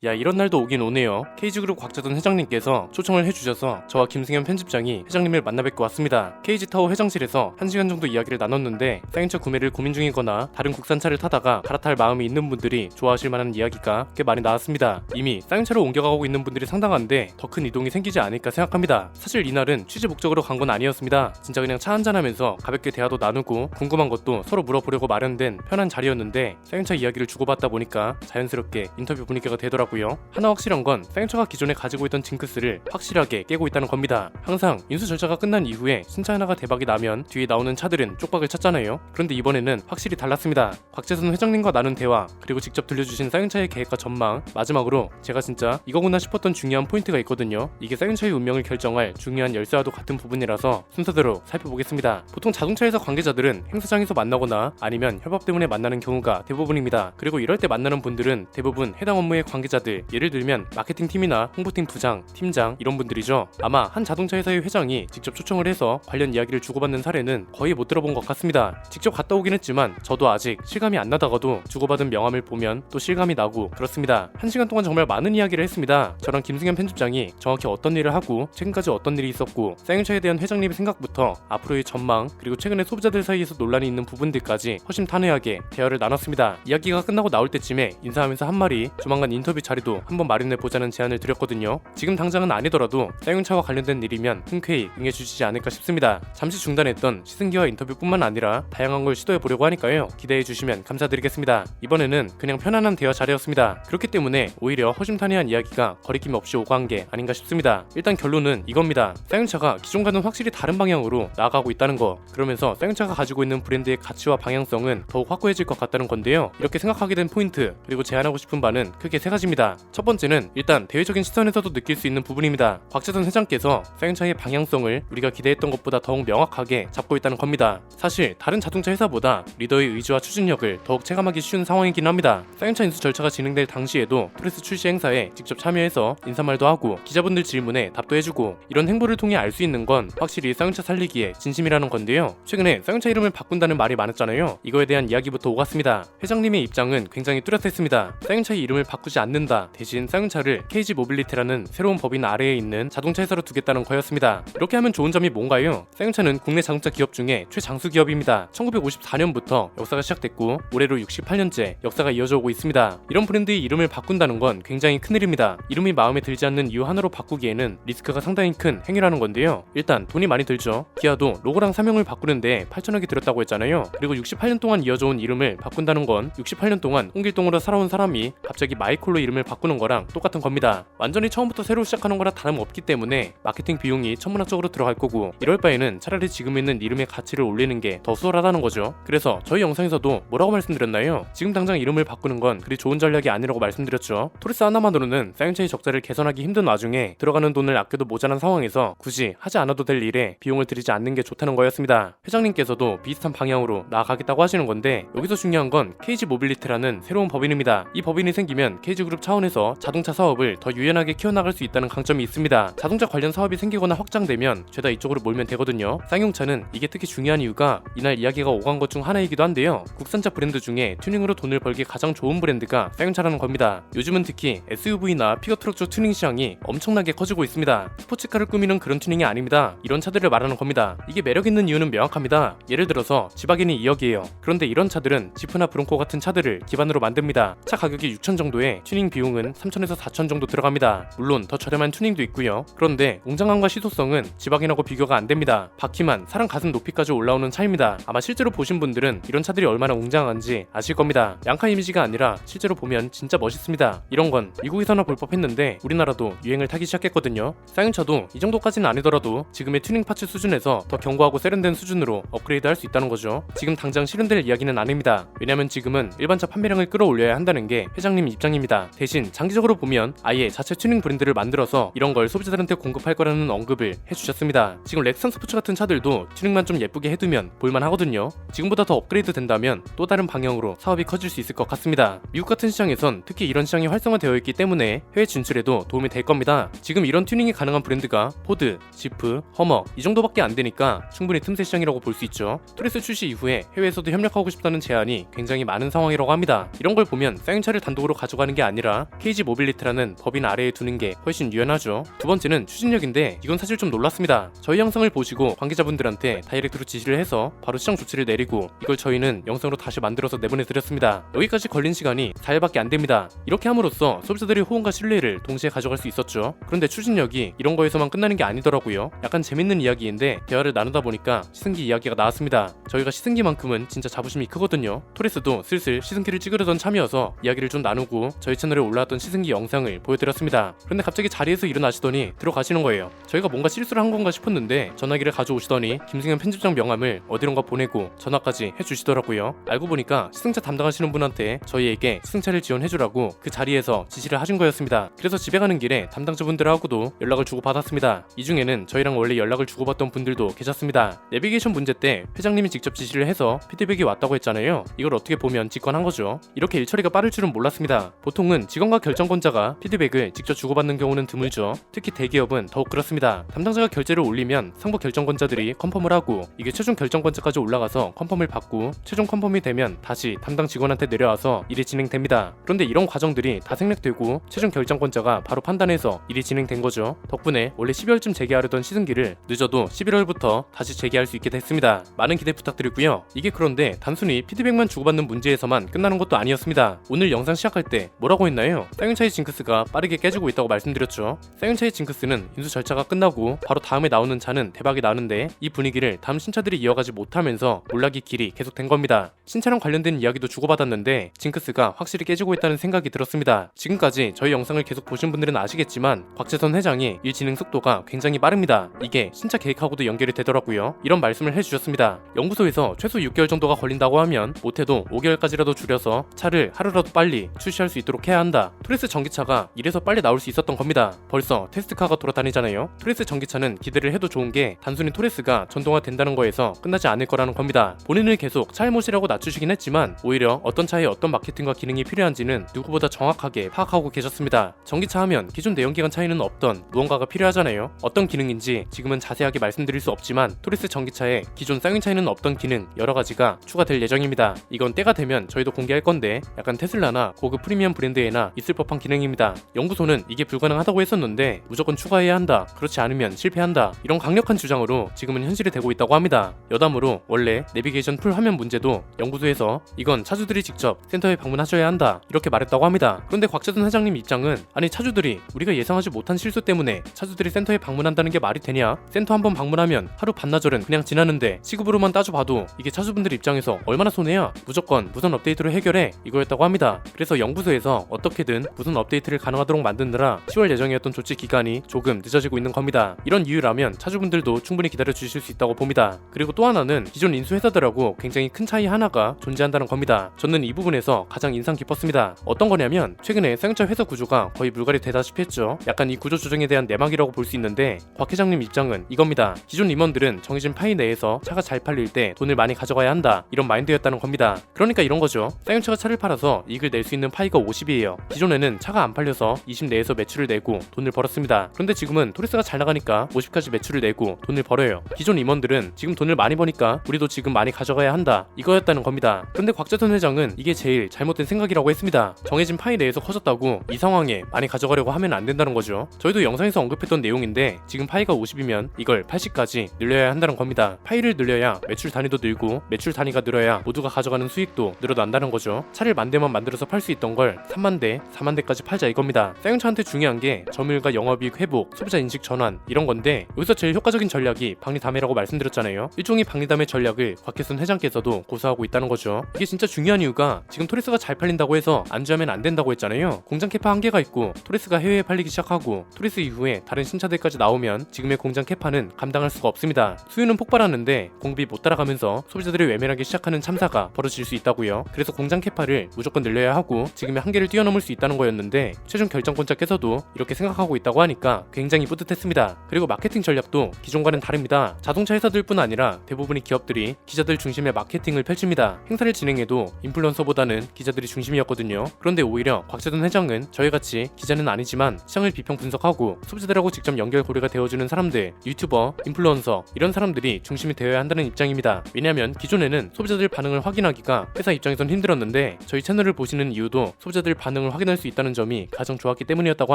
야, 이런 날도 오긴 오네요. KG그룹 곽재돈 회장님께서 초청을 해주셔서 저와 김승현 편집장이 회장님을 만나 뵙고 왔습니다. KG타워 회장실에서 1시간 정도 이야기를 나눴는데 쌍용차 구매를 고민 중이거나 다른 국산차를 타다가 갈아탈 마음이 있는 분들이 좋아하실 만한 이야기가 꽤 많이 나왔습니다. 이미 쌍용차로 옮겨가고 있는 분들이 상당한데 더 큰 이동이 생기지 않을까 생각합니다. 사실 이날은 취재 목적으로 간 건 아니었습니다. 진짜 그냥 차 한잔하면서 가볍게 대화도 나누고 궁금한 것도 서로 물어보려고 마련된 편한 자리였는데 쌍용차 이야기를 주고받다 보니까 자연스럽게 인터뷰 분위기가 되더라고요. 하나 확실한 건 쌍용차가 기존에 가지고 있던 징크스를 확실하게 깨고 있다는 겁니다. 항상 인수 절차가 끝난 이후에 신차 하나가 대박이 나면 뒤에 나오는 차들은 쪽박을 찾잖아요. 그런데 이번에는 확실히 달랐습니다. 곽재선 회장님과 나눈 대화, 그리고 직접 들려주신 쌍용차의 계획과 전망, 마지막으로 제가 진짜 이거구나 싶었던 중요한 포인트가 있거든요. 이게 쌍용차의 운명을 결정할 중요한 열쇠와도 같은 부분이라서 순서대로 살펴보겠습니다. 보통 자동차회사 관계자들은 행사장에서 만나거나 아니면 협업 때문에 만나는 경우가 대부분입니다. 그리고 이럴 때 만나는 분들은 대부분 해당 업무의 관계자들, 예를 들면 마케팅팀이나 홍보팀 부장, 팀장 이런 분들이죠. 아마 한 자동차 회사의 회장이 직접 초청을 해서 관련 이야기를 주고받는 사례는 거의 못 들어본 것 같습니다. 직접 갔다 오긴 했지만 저도 아직 실감이 안 나다가도 주고받은 명함을 보면 또 실감이 나고 그렇습니다. 1시간 동안 정말 많은 이야기를 했습니다. 저랑 김승현 편집장이 정확히 어떤 일을 하고 최근까지 어떤 일이 있었고 쌍용차에 대한 회장님의 생각부터 앞으로의 전망, 그리고 최근에 소비자들 사이에서 논란이 있는 부분들까지 허심탄회하게 대화를 나눴습니다. 이야기가 끝나고 나올 때쯤에 인사하면서 한 말이 조만간 인터뷰 자리도 한번 마련해보자는 제안을 드렸거든요. 지금 당장은 아니더라도 쌍용차와 관련된 일이면 흔쾌히 응해주시지 않을까 싶습니다. 잠시 중단했던 시승기와 인터뷰뿐만 아니라 다양한 걸 시도해보려고 하니까요. 기대해주시면 감사드리겠습니다. 이번에는 그냥 편안한 대화 자리였습니다. 그렇기 때문에 오히려 허심탄회한 이야기가 거리낌 없이 오고 한 게 아닌가 싶습니다. 일단 결론은 이겁니다. 쌍용차가 기존과는 확실히 다른 방향으로 나아가고 있다는 거, 그러면서 쌍용차가 가지고 있는 브랜드의 가치와 방향성은 더욱 확고해질 것 같다는 건데요. 이렇게 생각하게 된 포인트, 그리고 제안하고 싶은 바는 크게 세 가지입니다. 첫 번째는 일단 대외적인 시선에서도 느낄 수 있는 부분입니다. 곽재선 회장께서 쌍용차의 방향성을 우리가 기대했던 것보다 더욱 명확하게 잡고 있다는 겁니다. 사실 다른 자동차 회사보다 리더의 의지와 추진력을 더욱 체감하기 쉬운 상황이긴 합니다. 쌍용차 인수 절차가 진행될 당시에도 프레스 출시 행사에 직접 참여해서 인사말도 하고 기자분들 질문에 답도 해주고, 이런 행보를 통해 알 수 있는 건 확실히 쌍용차 살리기에 진심이라는 건데요. 최근에 쌍용차 이름을 바꾼다는 말이 많았잖아요. 이거에 대한 이야기부터 오갔습니다. 회장님의 입장은 굉장히 뚜렷했습니다. 쌍용차의 이름을 바꾸지 않는다, 대신 쌍용차를 KG 모빌리티라는 새로운 법인 아래에 있는 자동차 회사로 두겠다는 거였습니다. 이렇게 하면 좋은 점이 뭔가요? 쌍용차는 국내 자동차 기업 중에 최장수 기업입니다. 1954년부터 역사가 시작됐고 올해로 68년째 역사가 이어져 오고 있습니다. 이런 브랜드의 이름을 바꾼다는 건 굉장히 큰일입니다. 이름이 마음에 들지 않는 이유 하나로 바꾸기에는 리스크가 상당히 큰 행위라는 건데요. 일단 돈이 많이 들죠. 기아도 로고랑 사명을 바꾸는데 8천억이 들었다고 했잖아요. 그리고 68년 동안 이어져온 이름을 바꾼다는 건 68년 동안 홍길동으로 살아온 사람이 갑자기 마이콜로 이름을 바꾸는 거랑 똑같은 겁니다. 완전히 처음부터 새로 시작하는 거라 다름없기 때문에 마케팅 비용이 천문학적으로 들어갈 거고, 이럴 바에는 차라리 지금 있는 이름의 가치를 올리는 게 더 수월하다는 거죠. 그래서 저희 영상에서도 뭐라고 말씀드렸나요? 지금 당장 이름을 바꾸는 건 그리 좋은 전략이 아니라고 말씀드렸죠. 토리스 하나만으로는 쌍용차의 적자를 개선하기 힘든 와중에 들어가는 돈을 아껴도 모자란 상황에서 굳이 하지 않아도 될 일에 비용을 들이지 않는 게 좋다는 거였습니다. 회장님께서도 비슷한 방향으로 나아가겠다고 하시는 건데, 여기서 중요한 건 KG 모빌리티라는 새로운 법인입니다. 이 법인이 생기면 KG그룹 차원에서 자동차 사업을 더 유연하게 키워나갈 수 있다는 강점이 있습니다. 자동차 관련 사업이 생기거나 확장되면 죄다 이쪽으로 몰면 되거든요. 쌍용차는 이게 특히 중요한 이유가 이날 이야기가 오간 것 중 하나이기도 한데요. 국산차 브랜드 중에 튜닝으로 돈을 벌기 가장 좋은 브랜드가 쌍용차라는 겁니다. 요즘은 특히 SUV나 픽업트럭 쪽 튜닝 시장이 엄청나게 커지고 있습니다. 스포츠카를 꾸미는 그런 튜닝이 아닙니다. 이런 차들을 말하는 겁니다. 이게 매력있는 이유는 명확합니다. 예를 들어서 지바겐이 2억이에요. 그런데 이런 차들은 지프나 브롱코 같은 차들을 기반으로 만듭니다. 차 가격이 6천 정도에 튜닝 비용은 3천에서 4천 정도 들어갑니다. 물론 더 저렴한 튜닝도 있고요. 그런데 웅장함과 시소성은 지바겐하고 비교가 안 됩니다. 바퀴만 사람 가슴 높이까지 올라오는 차입니다. 아마 실제로 보신 분들은 이런 차들이 얼마나 웅장한지 아실 겁니다. 양카 이미지가 아니라 실제로 보면 진짜 멋있습니다. 이런 건 미국에서나 볼 법했는데 우리나라도 유행을 타기 시작했거든요. 쌍용차도 이 정도까지는 아니더라도 지금의 튜닝 파츠 수준에서 더 견고하고 세련된 수준으로 업그레이드 할 수 있다는 거죠. 지금 당장 실현될 이야기는 아닙니다. 왜냐면 지금은 일반차 판매량을 끌어올려야 한다는 게 회장님 입장입니다. 대신 장기적으로 보면 아예 자체 튜닝 브랜드를 만들어서 이런 걸 소비자들한테 공급할 거라는 언급을 해주셨습니다. 지금 렉선 스포츠 같은 차들도 튜닝만 좀 예쁘게 해두면 볼만 하거든요. 지금보다 더 업그레이드 된다면 또 다른 방향으로 사업이 커질 수 있을 것 같습니다. 미국 같은 시장에선 특히 이런 시장이 활성화되어 있기 때문에 해외 진출에도 도움이 될 겁니다. 지금 이런 튜닝이 가능한 브랜드가 포드, 지프, 허머 이 정도밖에 안 되니까 충분히 틈새 시장이라고 볼 수 있죠. 토레스 출시 이후에 해외에서도 협력하고 싶다는 제안이 굉장히 많은 상황이라고 합니다. 이런 걸 보면 쌍용차를 단독으로 가져가는 게 아니라 아니라 KG 모빌리티라는 법인 아래에 두는 게 훨씬 유연하죠. 두 번째는 추진력인데 이건 사실 좀 놀랐습니다. 저희 영상을 보시고 관계자분들한테 다이렉트로 지시를 해서 바로 시정 조치를 내리고 이걸 저희는 영상으로 다시 만들어서 내보내드렸습니다. 여기까지 걸린 시간이 4일밖에 안 됩니다. 이렇게 함으로써 소비자들의 호응과 신뢰를 동시에 가져갈 수 있었죠. 그런데 추진력이 이런 거에서만 끝나는 게 아니더라고요. 약간 재밌는 이야기인데 대화를 나누다 보니까 시승기 이야기가 나왔습니다. 저희가 시승기만큼은 진짜 자부심이 크거든요. 토레스도 슬슬 시승기를 찍으려던 참이어서 이야기를 좀 나누고 저희 채널에 올라왔던 시승기 영상을 보여드렸습니다. 그런데 갑자기 자리에서 일어나시더니 들어가시는 거예요. 저희가 뭔가 실수를 한 건가 싶었는데 전화기를 가져오시더니 김승현 편집장 명함을 어디론가 보내고 전화까지 해주시더라고요. 알고 보니까 시승차 담당하시는 분한테 저희에게 시승차를 지원해주라고 그 자리에서 지시를 하신 거였습니다. 그래서 집에 가는 길에 담당자분들하고도 연락을 주고받았습니다. 이 중에는 저희랑 원래 연락을 주고받던 분들도 계셨습니다. 내비게이션 문제 때 회장님이 직접 지시를 해서 피드백이 왔다고 했잖아요. 이걸 어떻게 보면 직관한 거죠. 이렇게 일처리가 빠를 줄은 몰랐습니다. 보통은 직원과 결정권자가 피드백을 직접 주고받는 경우는 드물죠. 특히 대기업은 더욱 그렇습니다. 담당자가 결제를 올리면 상부 결정권자들이 컨펌을 하고 이게 최종 결정권자까지 올라가서 컨펌을 받고 최종 컨펌이 되면 다시 담당 직원한테 내려와서 일이 진행됩니다. 그런데 이런 과정들이 다 생략되고 최종 결정권자가 바로 판단해서 일이 진행된 거죠. 덕분에 원래 12월쯤 재개하려던 시승기를 늦어도 11월부터 다시 재개할 수 있게 됐습니다. 많은 기대 부탁드리고요. 이게 그런데 단순히 피드백만 주고받는 문제에서만 끝나는 것도 아니었습니다. 오늘 영상 시작할 때 뭐라고 했나요? 쌍용차의 징크스가 빠르게 깨지고 있다고 말씀드렸죠. 쌍용차의 징크스는 인수 절차가 끝나고 바로 다음에 나오는 차는 대박이 나는데 이 분위기를 다음 신차들이 이어가지 못하면서 몰락의 길이 계속된 겁니다. 신차랑 관련된 이야기도 주고받았는데 징크스가 확실히 깨지고 있다는 생각이 들었습니다. 지금까지 저희 영상을 계속 보신 분들은 아시겠지만 곽재선 회장이 일 진행 속도가 굉장히 빠릅니다. 이게 신차 계획하고도 연결이 되더라고요. 이런 말씀을 해주셨습니다. 연구소에서 최소 6개월 정도가 걸린다고 하면 못해도 5개월까지라도 줄여서 차를 하루라도 빨리 출시할 수 있도록 해야 한다. 토레스 전기차가 이래서 빨리 나올 수 있었던 겁니다. 벌써 테스트카가 돌아다니잖아요. 토레스 전기차는 기대를 해도 좋은 게 단순히 토레스가 전동화 된다는 거에서 끝나지 않을 거라는 겁니다. 본인을 계속 차일못이라고 낮추시긴 했지만 오히려 어떤 차에 어떤 마케팅과 기능이 필요한지는 누구보다 정확하게 파악하고 계셨습니다. 전기차 하면 기존 내연기관 차에는 없던 무언가가 필요하잖아요. 어떤 기능인지 지금은 자세하게 말씀드릴 수 없지만 토레스 전기차에 기존 쌍용차에는 없던 기능 여러 가지가 추가될 예정입니다. 이건 때가 되면 저희도 공개할 건데 약간 테슬라나 고급 프리미엄 브랜드에나 있을 법한 기능입니다. 연구소는 이게 불가능하다고 했었는데 무조건 추가해야 한다. 그렇지 않으면 실패한다. 이런 강력한 주장으로 지금은 현실이 되고 있다고 합니다. 여담으로 원래 내비게이션 풀 화면 문제도 연구소에서 이건 차주들이 직접 센터에 방문하셔야 한다. 이렇게 말했다고 합니다. 그런데 곽재선 회장님 입장은 아니 차주들이 우리가 예상하지 못한 실수 때문에 차주들이 센터에 방문한다는 게 말이 되냐? 센터 한번 방문하면 하루 반나절은 그냥 지나는데 시급으로만 따져봐도 이게 차주분들 입장에서 얼마나 손해야? 무조건 무선 업데이트로 해결해 이거였다고 합니다. 그래서 연구소에서 어떻게든 무선 업데이트를 가능하도록 만드느라 10월 예정이었던 조치 기간이 조금 늦어지고 있는 겁니다. 이런 이유라면 차주분들도 충분히 기다려 주실 수 있다고 봅니다. 그리고 또 하나는 기존 인수 회사들하고 굉장히 큰 차이 하나가 존재한다는 겁니다. 저는 이 부분에서 가장 인상 깊었습니다. 어떤 거냐면 최근에 쌍용차 회사 구조가 거의 물갈이 되다시피 했죠. 약간 이 구조 조정에 대한 내막이라고 볼 수 있는데 곽 회장님 입장은 이겁니다. 기존 임원들은 정해진 파이 내에서 차가 잘 팔릴 때 돈을 많이 가져가야 한다. 이런 마인드였다는 겁니다. 그러니까 이런 거죠. 쌍용차가 차를 팔아서 이익을 낼 수 있는 파이가 50이에요. 기존에는 차가 안 팔려서 20 내에서 매출을 내고 돈을 벌었습니다. 그런데 지금은 토레스가 잘 나가니까 50까지 매출을 내고 돈을 벌어요. 기존 임원들은 지금 돈을 많이 버니까 우리도 지금 많이 가져가야 한다. 이거였다는 겁니다. 그런데 곽재선 회장은 이게 제일 잘못된 생각이라고 했습니다. 정해진 파이 내에서 커졌다고 이 상황에 많이 가져가려고 하면 안 된다는 거죠. 저희도 영상에서 언급했던 내용인데 지금 파이가 50이면 이걸 80까지 늘려야 한다는 겁니다. 파이를 늘려야 매출 단위도 늘고 매출 단위가 늘어야 모두가 가져가는 수익도 늘어난다는 거죠. 차를 10,000대만 만들어서 팔 수 있던 걸 30,000대, 40,000대까지 팔자 이겁니다. 쌍용차한테 중요한 게 점유율과 영업이익 회복, 소비자 인식 전환 이런 건데 여기서 제일 효과적인 전략이 박리담회라고 말씀드렸잖아요. 일종의 박리담회 전략을 곽혜순 회장께서도 고수하고 있다는 거죠. 이게 진짜 중요한 이유가 지금 토레스가 잘 팔린다고 해서 안주하면 안 된다고 했잖아요. 공장 캐파 한계가 있고 토레스가 해외에 팔리기 시작하고 토레스 이후에 다른 신차들까지 나오면 지금의 공장 캐파는 감당할 수가 없습니다. 수요는 폭발하는데 공급이 못 따라가면서 소비자들이 외면하기 시작하는 참사가 벌어질 수 있다고요. 그래서 공장 캐파를 무조건 늘려야 하고 지금의 한계를 뛰어넘을 수 있다는 거였는데 최종 결정권자께서도 이렇게 생각하고 있다고 하니까 굉장히 뿌듯했습니다. 그리고 마케팅 전략도 기존과는 다릅니다. 자동차 회사들뿐 아니라 대부분의 기업들이 기자들 중심의 마케팅을 펼칩니다. 행사를 진행해도 인플루언서보다는 기자들이 중심이었거든요. 그런데 오히려 곽재선 회장은 저희같이 기자는 아니지만 시장을 비평 분석하고 소비자들하고 직접 연결고리가 되어주는 사람들, 유튜버, 인플루언서 이런 사람들이 중심이 되어야 한다는 입장입니다. 왜냐하면 기존에는 소비자들 반응을 확인하기가 회사 입장에선 힘들었는데 저희 채널을 보시는 이유도 소비자들 반응을 반응을 확인할 수 있다는 점이 가장 좋았기 때문이었다고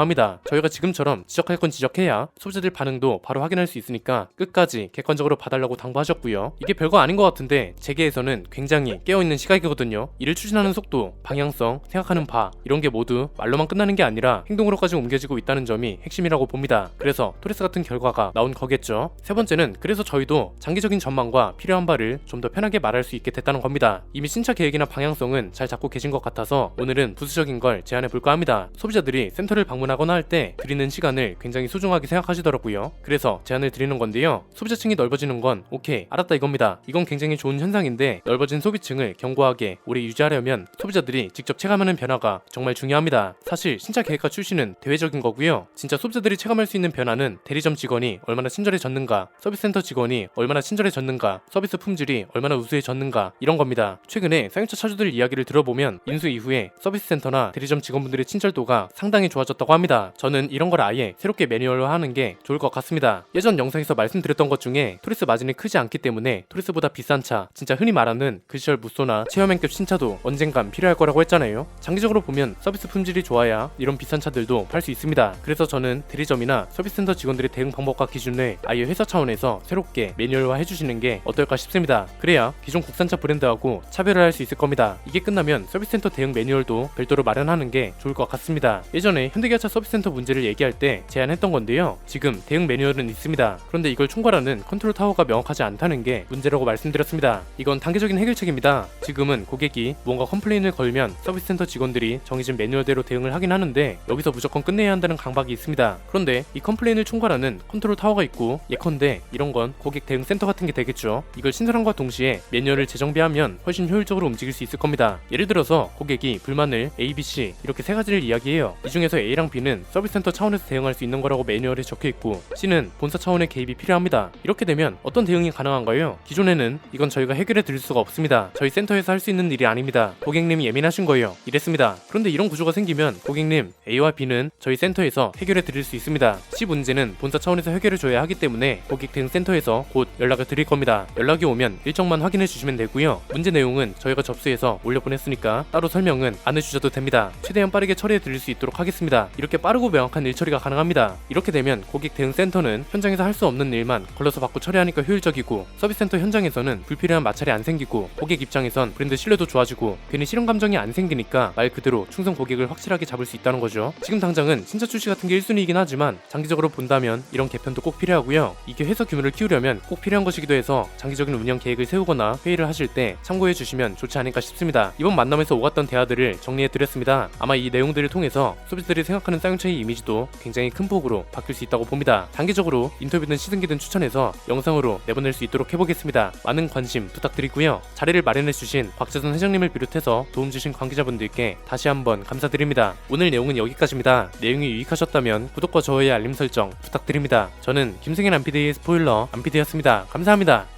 합니다. 저희가 지금처럼 지적할 건 지적해야 소비자들 반응도 바로 확인할 수 있으니까 끝까지 객관적으로 봐달라고 당부하셨고요. 이게 별거 아닌 것 같은데 재계에서는 굉장히 깨어있는 시각이거든요. 이를 추진하는 속도, 방향성, 생각하는 바 이런 게 모두 말로만 끝나는 게 아니라 행동으로까지 옮겨지고 있다는 점이 핵심이라고 봅니다. 그래서 토레스 같은 결과가 나온 거겠죠. 세 번째는 그래서 저희도 장기적인 전망과 필요한 바를 좀 더 편하게 말할 수 있게 됐다는 겁니다. 이미 신차 계획이나 방향성은 잘 잡고 계신 것 같아서 오늘은 부수적인 걸 제안해 볼까 합니다. 소비자들이 센터를 방문하거나 할 때 드리는 시간을 굉장히 소중하게 생각하시더라고요. 그래서 제안을 드리는 건데요. 소비자층이 넓어지는 건 오케이 알았다 이겁니다. 이건 굉장히 좋은 현상인데 넓어진 소비층을 견고하게 오래 유지하려면 소비자들이 직접 체감하는 변화가 정말 중요합니다. 사실 신차 계획과 출시는 대외적인 거고요. 진짜 소비자들이 체감할 수 있는 변화는 대리점 직원이 얼마나 친절해졌는가, 서비스 센터 직원이 얼마나 친절해졌는가, 서비스 품질이 얼마나 우수해졌는가 이런 겁니다. 최근에 쌍용차 차주들 이야기를 들어보면 인수 이후에 서비스 센터나 대리점 직원분들의 친절도가 상당히 좋아졌다고 합니다. 저는 이런 걸 아예 새롭게 매뉴얼화하는 게 좋을 것 같습니다. 예전 영상에서 말씀드렸던 것 중에 토레스 마진이 크지 않기 때문에 토레스보다 비싼 차, 진짜 흔히 말하는 그 시절 무쏘나 체험행급 신차도 언젠간 필요할 거라고 했잖아요. 장기적으로 보면 서비스 품질이 좋아야 이런 비싼 차들도 팔 수 있습니다. 그래서 저는 대리점이나 서비스 센터 직원들의 대응 방법과 기준을 아예 회사 차원에서 새롭게 매뉴얼화 해주시는 게 어떨까 싶습니다. 그래야 기존 국산차 브랜드하고 차별을 할 수 있을 겁니다. 이게 끝나면 서비스 센터 대응 매뉴얼도 별도로 마련하는 게 좋을 것 같습니다. 예전에 현대기아차 서비스 센터 문제를 얘기할 때 제안했던 건데요. 지금 대응 매뉴얼은 있습니다. 그런데 이걸 총괄하는 컨트롤 타워가 명확하지 않다는 게 문제라고 말씀드렸습니다. 이건 단계적인 해결책입니다. 지금은 고객이 무언가 컴플레인을 걸면 서비스 센터 직원들이 정해진 매뉴얼대로 대응을 하긴 하는데 여기서 무조건 끝내야 한다는 강박이 있습니다. 그런데 이 컴플레인을 총괄하는 컨트롤 타워가 있고 예컨대 이런 건 고객 대응 센터 같은 게 되겠죠. 이걸 신설함과 동시에 매뉴얼을 재정비하면 훨씬 효율적으로 움직일 수 있을 겁니다. 예를 들어서 고객이 불만을 A, B, C 이렇게 세 가지를 이야기해요. 이 중에서 A랑 B는 서비스 센터 차원에서 대응할 수 있는 거라고 매뉴얼에 적혀 있고 C는 본사 차원의 개입이 필요합니다. 이렇게 되면 어떤 대응이 가능한가요? 기존에는 이건 저희가 해결해 드릴 수가 없습니다. 저희 센터에서 할 수 있는 일이 아닙니다. 고객님이 예민하신 거예요. 이랬습니다. 그런데 이런 구조가 생기면 고객님 A와 B는 저희 센터에서 해결해 드릴 수 있습니다. C 문제는 본사 차원에서 해결해 줘야 하기 때문에 고객 대응 센터에서 곧 연락을 드릴 겁니다. 연락이 오면 일정만 확인해 주시면 되고요. 문제 내용은 저희가 접수해서 올려보냈으니까 따로 설명은 안 해주셔도 됩니다. 최대한 빠르게 처리해 드릴 수 있도록 하겠습니다. 이렇게 빠르고 명확한 일 처리가 가능합니다. 이렇게 되면 고객 대응 센터는 현장에서 할 수 없는 일만 걸러서 받고 처리하니까 효율적이고 서비스 센터 현장에서는 불필요한 마찰이 안 생기고 고객 입장에선 브랜드 신뢰도 좋아지고 괜히 실험 감정이 안 생기니까 말 그대로 충성 고객을 확실하게 잡을 수 있다는 거죠. 지금 당장은 신차 출시 같은 게 1순위이긴 하지만 장기적으로 본다면 이런 개편도 꼭 필요하고요. 이게 회사 규모를 키우려면 꼭 필요한 것이기도 해서 장기적인 운영 계획을 세우거나 회의를 하실 때 참고해 주시면 좋지 않을까 싶습니다. 이번 만남에서 오갔던 대화들을 정리해 드렸습니다. 아마 이 내용들을 통해서 소비자들이 생각하는 쌍용차의 이미지도 굉장히 큰 폭으로 바뀔 수 있다고 봅니다. 단기적으로 인터뷰든 시승기든 추천해서 영상으로 내보낼 수 있도록 해보겠습니다. 많은 관심 부탁드리고요. 자리를 마련해 주신 곽재선 회장님을 비롯해서 도움 주신 관계자분들께 다시 한번 감사드립니다. 오늘 내용은 여기까지입니다. 내용이 유익하셨다면 구독과 좋아요 알림 설정 부탁드립니다. 저는 김승현 안피디의 스포일러 안피디였습니다. 감사합니다.